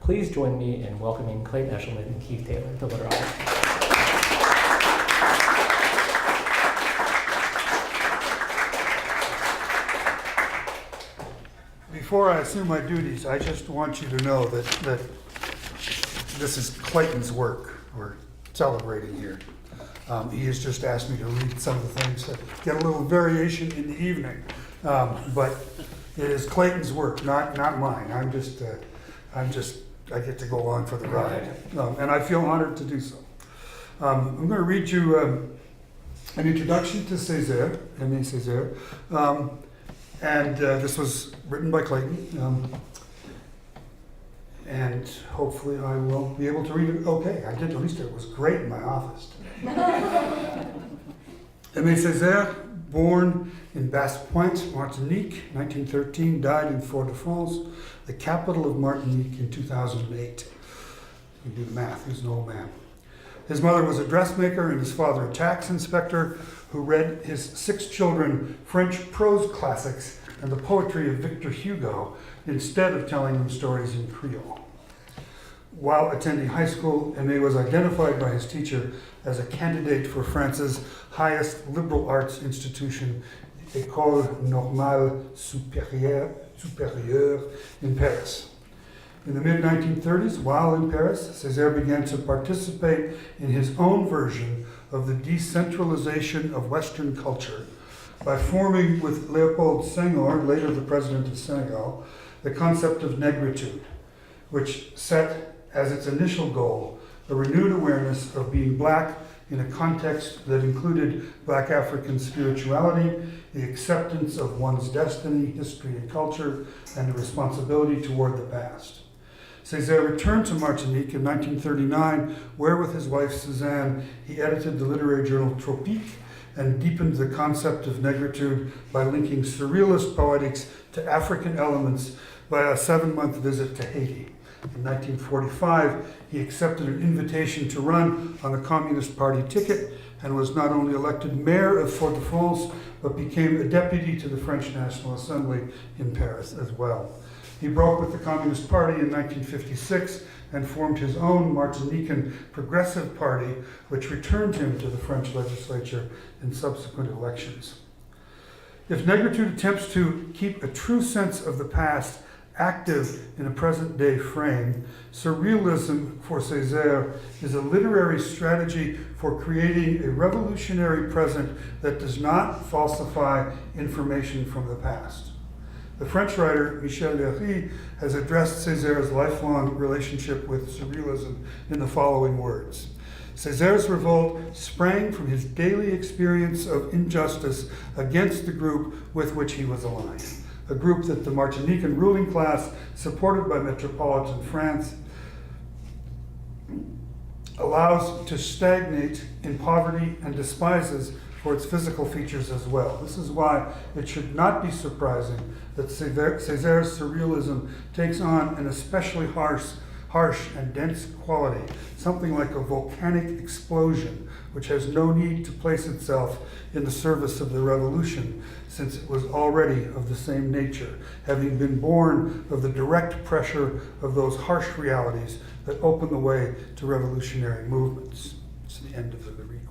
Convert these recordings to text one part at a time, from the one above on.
Please join me in welcoming Clayton Eshleman Keith Taylor to Literati. Before I assume my duties, I just want you to know that this is Clayton's work we're celebrating here. He has just asked me to read some of the things that get a little variation in the evening. But it is Clayton's work, not mine. I get to go along for the ride. And I feel honored to do so. I'm going to read you an introduction to Cesaire, Aime Cesaire. And this was written by Clayton. And hopefully I will be able to read it okay. I did, at least it was great in my office. Aime Cesaire, born in Basse-Pointe, Martinique, 1913, died in Fort-de-France, the capital of Martinique, in 2008. You do the math, he's an old man. His mother was a dressmaker and his father a tax inspector who read his 6 children French prose classics and the poetry of Victor Hugo instead of telling them stories in Creole. While attending high school, Aime was identified by his teacher as a candidate for France's highest liberal arts institution, École Normale Supérieure in Paris. In the mid-1930s, while in Paris, Cesaire began to participate in his own version of the decentralization of Western culture by forming with Léopold Senghor, later the president of Senegal, the concept of negritude, which set as its initial goal a renewed awareness of being black in a context that included Black African spirituality, the acceptance of one's destiny, history, and culture, and the responsibility toward the past. Cesaire returned to Martinique in 1939, where with his wife Suzanne, he edited the literary journal Tropique and deepened the concept of negritude by linking surrealist poetics to African elements by a 7-month visit to Haiti. In 1945, he accepted an invitation to run on the Communist Party ticket and was not only elected mayor of Fort-de-France, but became a deputy to the French National Assembly in Paris as well. He broke with the Communist Party in 1956 and formed his own Martinican Progressive Party, which returned him to the French legislature in subsequent elections. If negritude attempts to keep a true sense of the past active in a present-day frame, surrealism for Cesaire is a literary strategy for creating a revolutionary present that does not falsify information from the past. The French writer Michel Léry has addressed Césaire's lifelong relationship with surrealism in the following words. Césaire's revolt sprang from his daily experience of injustice against the group with which he was aligned, a group that the Martinican ruling class, supported by metropolitan France, allows to stagnate in poverty and despises for its physical features as well. This is why it should not be surprising that Césaire's surrealism takes on an especially harsh and dense quality, something like a volcanic explosion, which has no need to place itself in the service of the revolution, since it was already of the same nature, having been born of the direct pressure of those harsh realities that open the way to revolutionary movements. It's the end of the requote.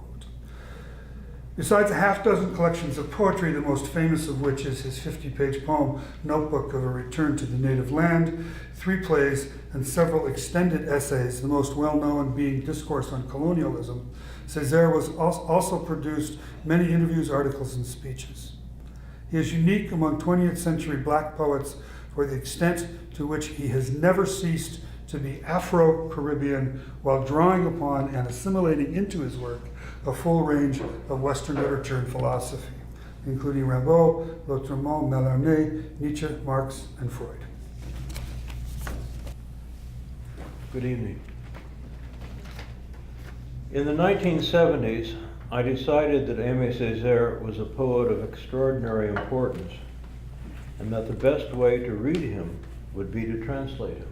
Besides a half-dozen collections of poetry, the most famous of which is his 50-page poem, Notebook of a Return to the Native Land, 3 plays, and several extended essays, the most well-known being Discourse on Colonialism, Cesaire was also produced many interviews, articles, and speeches. He is unique among 20th century Black poets for the extent to which he has never ceased to be Afro-Caribbean while drawing upon and assimilating into his work a full range of Western literature and philosophy, including Rimbaud, Lautréamont, Mallarmé, Nietzsche, Marx, and Freud. Good evening. In the 1970s, I decided that Aime Cesaire was a poet of extraordinary importance, and that the best way to read him would be to translate him.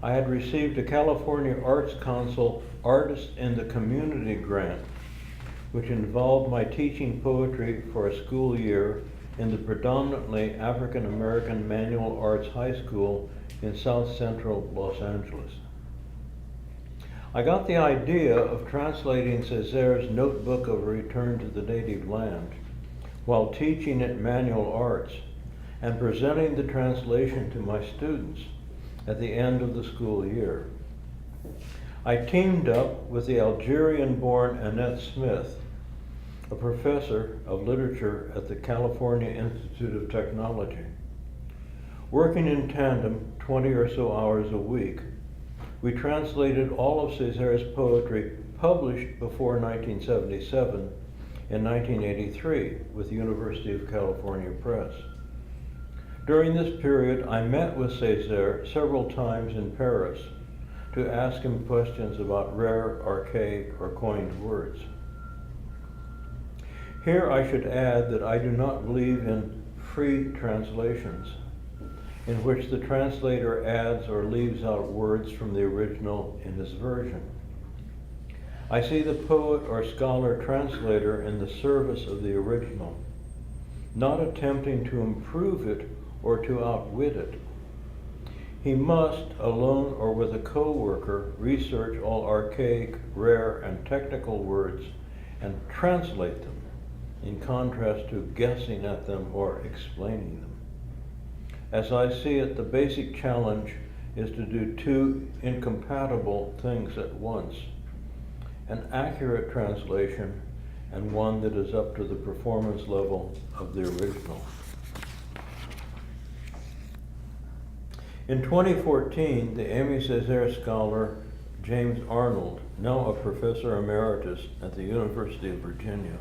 I had received a California Arts Council Artist in the Community grant, which involved my teaching poetry for a school year in the predominantly African American Manual Arts High School in south central Los Angeles. I got the idea of translating Cesaire's Notebook of a Return to the Native Land while teaching at Manual Arts and presenting the translation to my students at the end of the school year. I teamed up with the Algerian-born Annette Smith, a professor of literature at the California Institute of Technology. Working in tandem 20 or so hours a week, we translated all of Cesaire's poetry published before 1977 in 1983 with the University of California Press. During this period, I met with Cesaire several times in Paris to ask him questions about rare, archaic, or coined words. Here I should add that I do not believe in free translations, in which the translator adds or leaves out words from the original in his version. I see the poet or scholar translator in the service of the original, not attempting to improve it or to outwit it. He must, alone or with a co-worker, research all archaic, rare, and technical words and translate them, in contrast to guessing at them or explaining them. As I see it, the basic challenge is to do two incompatible things at once: an accurate translation and one that is up to the performance level of the original. In 2014, the Aime Cesaire scholar James Arnold, now a professor emeritus at the University of Virginia,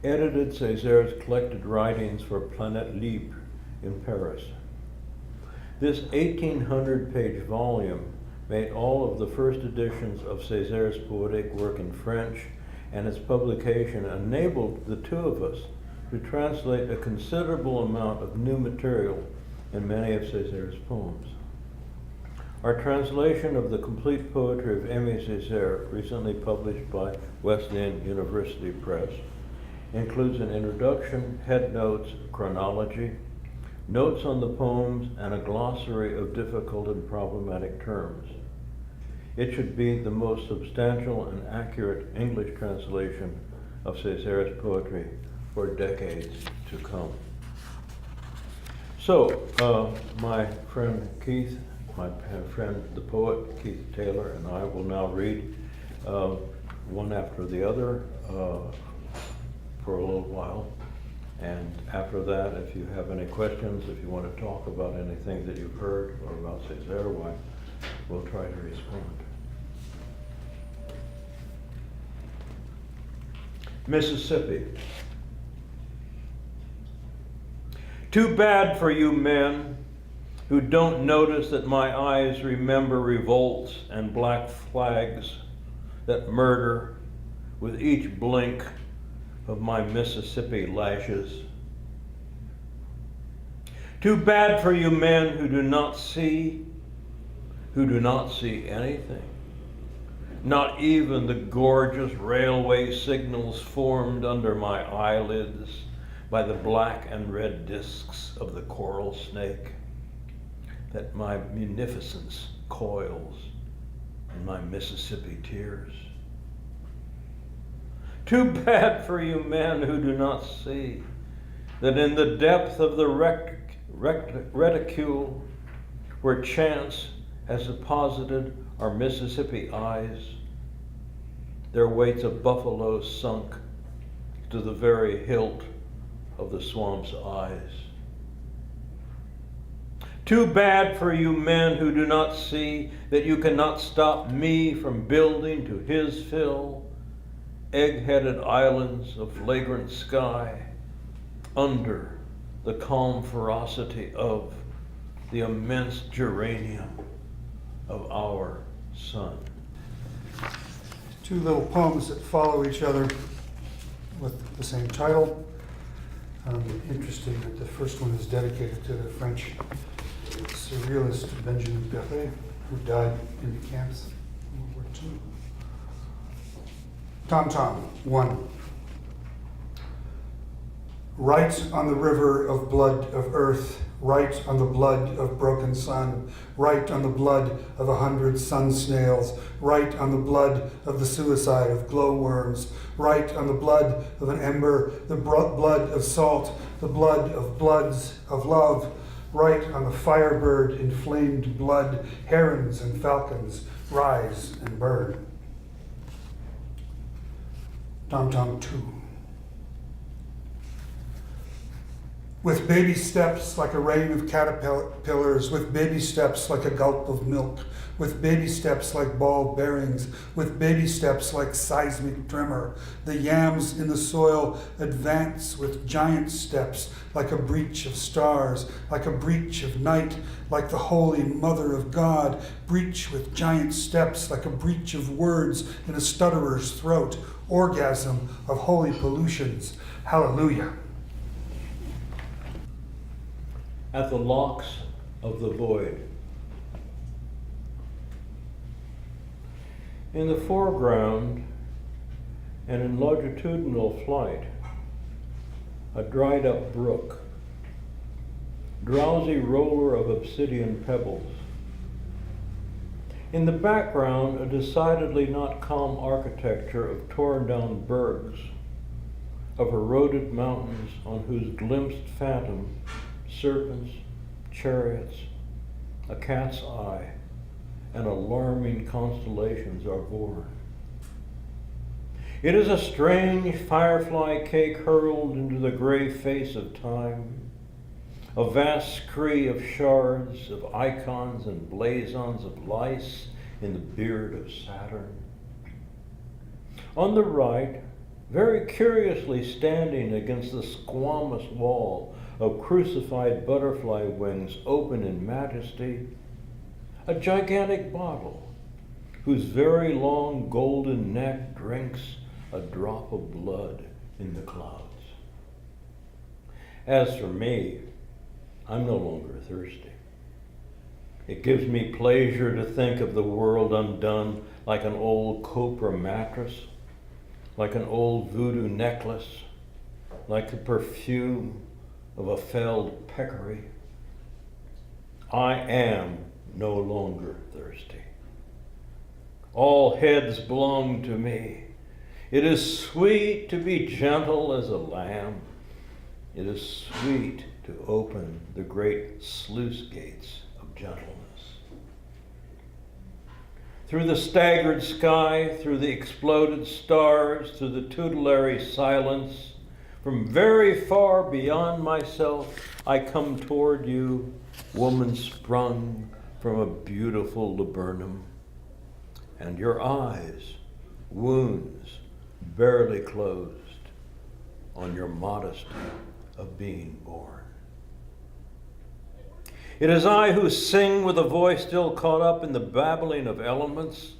edited Cesaire's collected writings for Planète Libre in Paris. This 1,800-page volume made all of the first editions of Cesaire's poetic work in French, and its publication enabled the two of us to translate a considerable amount of new material in many of Cesaire's poems. Our translation of the complete poetry of Aime Cesaire, recently published by Wesleyan University Press, includes an introduction, headnotes, chronology, notes on the poems, and a glossary of difficult and problematic terms. It should be the most substantial and accurate English translation of Cesaire's poetry for decades to come. So, my friend Keith, my friend the poet Keith Taylor, and I will now read one after the other for a little while. And after that, if you have any questions, if you want to talk about anything that you've heard or about Cesaire, why, we'll try to respond. Mississippi. Too bad for you men who don't notice that my eyes remember revolts and black flags that murder with each blink of my Mississippi lashes. Too bad for you men who do not see anything, not even the gorgeous railway signals formed under my eyelids by the black and red discs of the coral snake that my munificence coils in my Mississippi tears. Too bad for you men who do not see that in the depth of the reticule where chance has deposited our Mississippi eyes, there waits a buffalo sunk to the very hilt of the swamp's eyes. Too bad for you men who do not see that you cannot stop me from building to his fill egg-headed islands of flagrant sky under the calm ferocity of the immense geranium of our sun. Two little poems that follow each other with the same title. Interesting that the first one is dedicated to the French surrealist Benjamin Perret, who died in the camps in World War II. Tom Tom, 1. Write on the river of blood of earth, write on the blood of broken sun, write on the blood of 100 sun snails, write on the blood of the suicide of glowworms, write on the blood of an ember, the blood of salt, the blood of bloods of love, write on the firebird inflamed blood, herons and falcons rise and burn. Tom-Tom 2. With baby steps like a rain of caterpillars, with baby steps like a gulp of milk, with baby steps like ball bearings, with baby steps like seismic tremor, the yams in the soil advance with giant steps like a breach of stars, like a breach of night, like the Holy Mother of God, breach with giant steps like a breach of words in a stutterer's throat, orgasm of holy pollutions. Hallelujah. At the locks of the void. In the foreground and in longitudinal flight, a dried up brook, drowsy roller of obsidian pebbles. In the background, a decidedly not calm architecture of torn down bergs, of eroded mountains on whose glimpsed phantom serpents, chariots, a cat's eye, and alarming constellations are born. It is a strange firefly cake hurled into the gray face of time, a vast scree of shards, of icons and blazons of lice in the beard of Saturn. On the right, very curiously standing against the squamous wall of crucified butterfly wings open in majesty, a gigantic bottle whose very long golden neck drinks a drop of blood in the clouds. As for me, I'm no longer thirsty. It gives me pleasure to think of the world undone like an old copra mattress, like an old voodoo necklace, like the perfume of a felled peccary. I am no longer thirsty. All heads belong to me. It is sweet to be gentle as a lamb. It is sweet to open the great sluice gates of gentleness. Through the staggered sky, through the exploded stars, through the tutelary silence, from very far beyond myself, I come toward you, woman sprung from a beautiful laburnum. And your eyes, wounds barely closed on your modesty of being born. It is I who sing with a voice still caught up in the babbling of elements.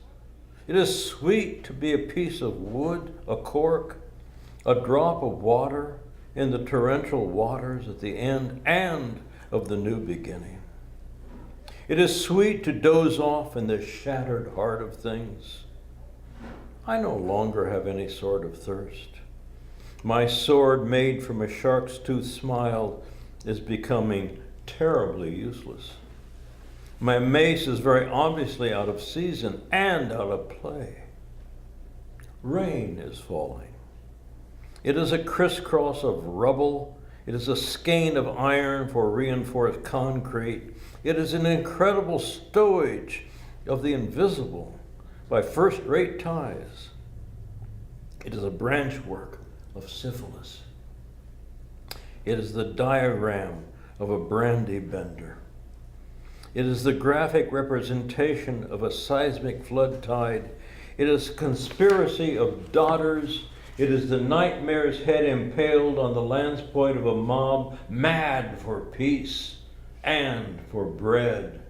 It is sweet to be a piece of wood, a cork, a drop of water in the torrential waters at the end and of the new beginning. It is sweet to doze off in the shattered heart of things. I no longer have any sort of thirst. My sword made from a shark's tooth smile is becoming terribly useless. My mace is very obviously out of season and out of play. Rain is falling. It is a crisscross of rubble. It is a skein of iron for reinforced concrete. It is an incredible stowage of the invisible by first-rate ties. It is a branchwork of syphilis. It is the diagram of a brandy bender. It is the graphic representation of a seismic flood tide. It is a conspiracy of daughters. It is the nightmare's head impaled on the lance point of a mob, mad for peace and for bread.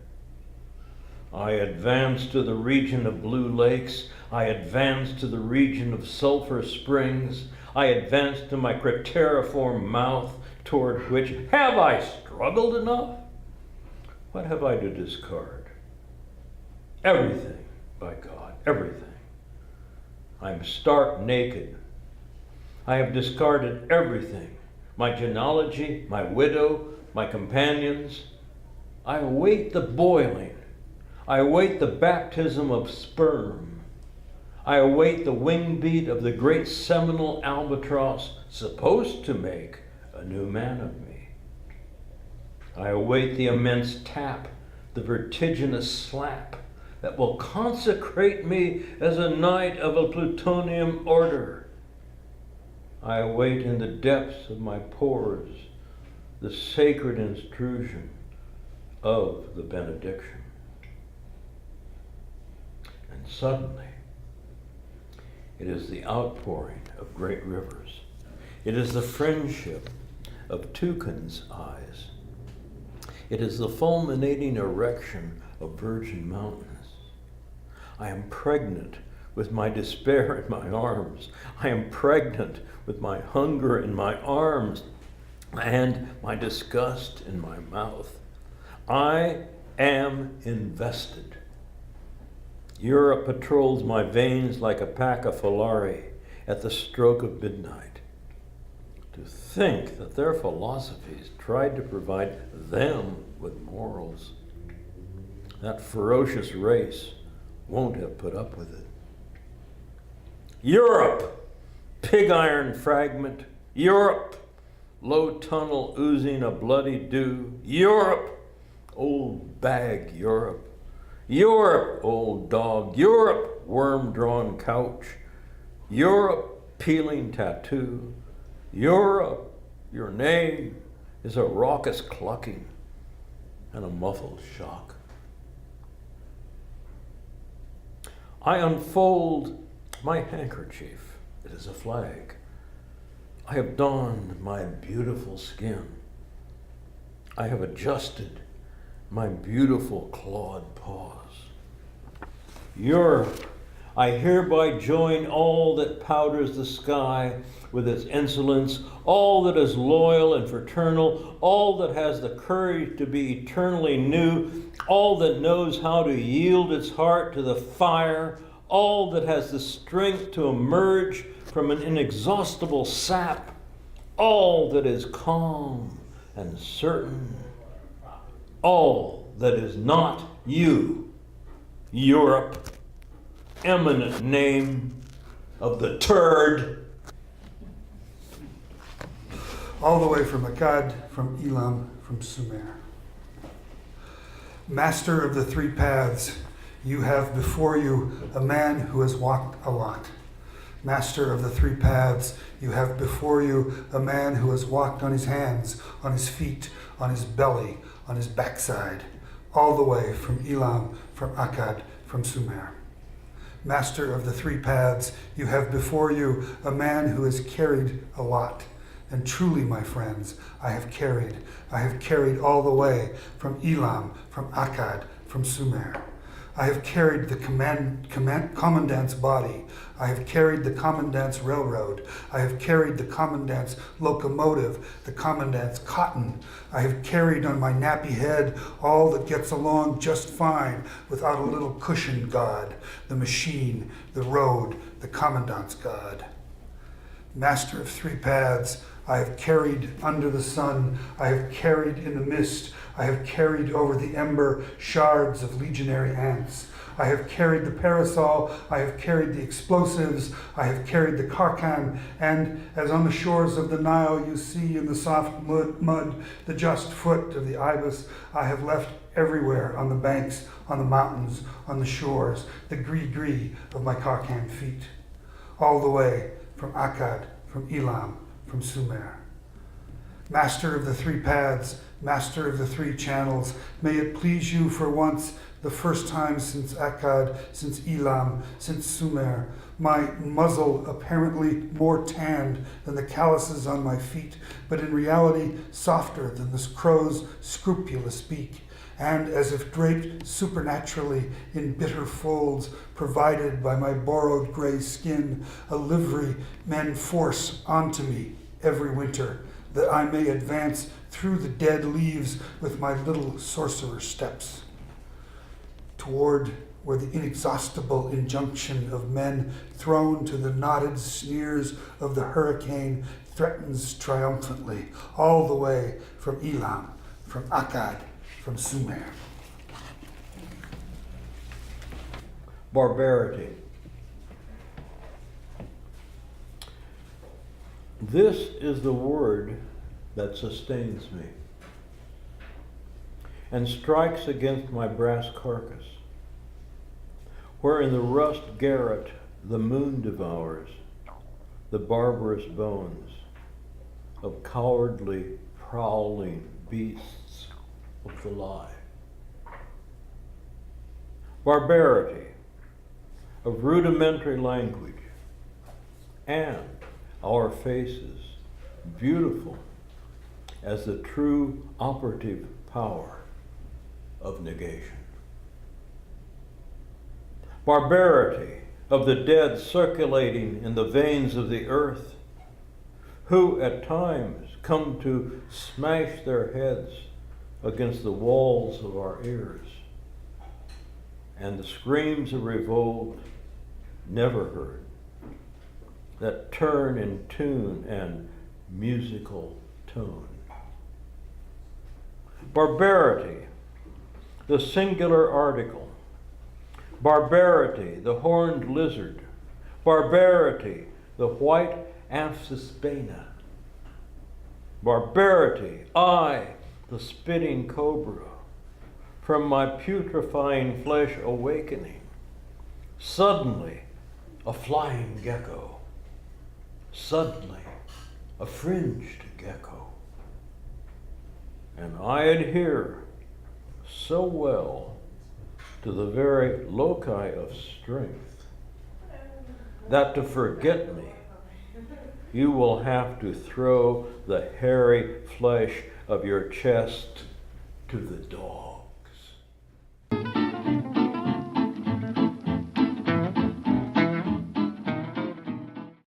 I advance to the region of blue lakes. I advance to the region of sulfur springs. I advance to my crateriform mouth, toward which have I struggled enough? What have I to discard? Everything, by God, everything. I'm stark naked. I have discarded everything my genealogy, my widow, my companions. I await the boiling. I await the baptism of sperm. I await the wing beat of the great seminal albatross supposed to make a new man of me. I await the immense tap, the vertiginous slap that will consecrate me as a knight of a plutonium order. I await in the depths of my pores the sacred intrusion of the benediction. And suddenly, it is the outpouring of great rivers. It is the friendship of toucans' eyes. It is the fulminating erection of virgin mountains. I am pregnant with my despair in my arms. I am pregnant with my hunger in my arms and my disgust in my mouth. I am invested. Europe patrols my veins like a pack of filari at the stroke of midnight. To think that their philosophies tried to provide them with morals. That ferocious race won't have put up with it. Europe, pig iron fragment. Europe, low tunnel oozing a bloody dew. Europe, old bag Europe. Europe, old dog. Europe, worm-drawn couch. Europe, peeling tattoo. Europe, your name is a raucous clucking and a muffled shock. I unfold my handkerchief. It is a flag. I have donned my beautiful skin. I have adjusted my beautiful clawed paws. Europe, I hereby join all that powders the sky with its insolence, all that is loyal and fraternal, all that has the courage to be eternally new, all that knows how to yield its heart to the fire, all that has the strength to emerge from an inexhaustible sap, all that is calm and certain, all that is not you, Europe, eminent name of the turd. All the way from Akkad, from Elam, from Sumer. Master of the three paths, you have before you a man who has walked a lot. Master of the three paths, you have before you a man who has walked on his hands, on his feet, on his belly, on his backside, all the way from Elam, from Akkad, from Sumer. Master of the three paths, you have before you a man who has carried a lot. And truly, my friends, I have carried all the way from Elam, from Akkad, from Sumer. I have carried the commandant's body. I have carried the commandant's railroad. I have carried the commandant's locomotive, the commandant's cotton. I have carried on my nappy head all that gets along just fine without a little cushion god, the machine, the road, the commandant's god. Master of three paths, I have carried under the sun. I have carried in the mist. I have carried over the ember shards of legionary ants. I have carried the parasol. I have carried the explosives. I have carried the carcan. And as on the shores of the Nile you see in the soft mud the just foot of the ibis, I have left everywhere on the banks, on the mountains, on the shores, the gris-gris of my carcan feet. All the way from Akkad, from Elam, from Sumer. Master of the three paths, master of the three channels, may it please you for once, the first time since Akkad, since Elam, since Sumer, my muzzle apparently more tanned than the calluses on my feet, but in reality softer than the crow's scrupulous beak, and as if draped supernaturally in bitter folds provided by my borrowed gray skin, a livery men force onto me every winter, that I may advance through the dead leaves with my little sorcerer steps, toward where the inexhaustible injunction of men thrown to the knotted sneers of the hurricane threatens triumphantly all the way from Elam, from Akkad, from Sumer. Barbarity. This is the word that sustains me and strikes against my brass carcass, where in the rust garret the moon devours the barbarous bones of cowardly, prowling beasts of the lie. Barbarity of rudimentary language and our faces, beautiful as the true operative power of negation. Barbarity of the dead circulating in the veins of the earth, who at times come to smash their heads against the walls of our ears, and the screams of revolt never heard, that turn in tune and musical tone. Barbarity, the singular article. Barbarity, the horned lizard. Barbarity, the white amphisbaena. Barbarity, I, the spitting cobra, from my putrefying flesh awakening. Suddenly, a flying gecko. Suddenly, a fringed gecko. And I adhere so well to the very loci of strength that to forget me, you will have to throw the hairy flesh of your chest to the dog.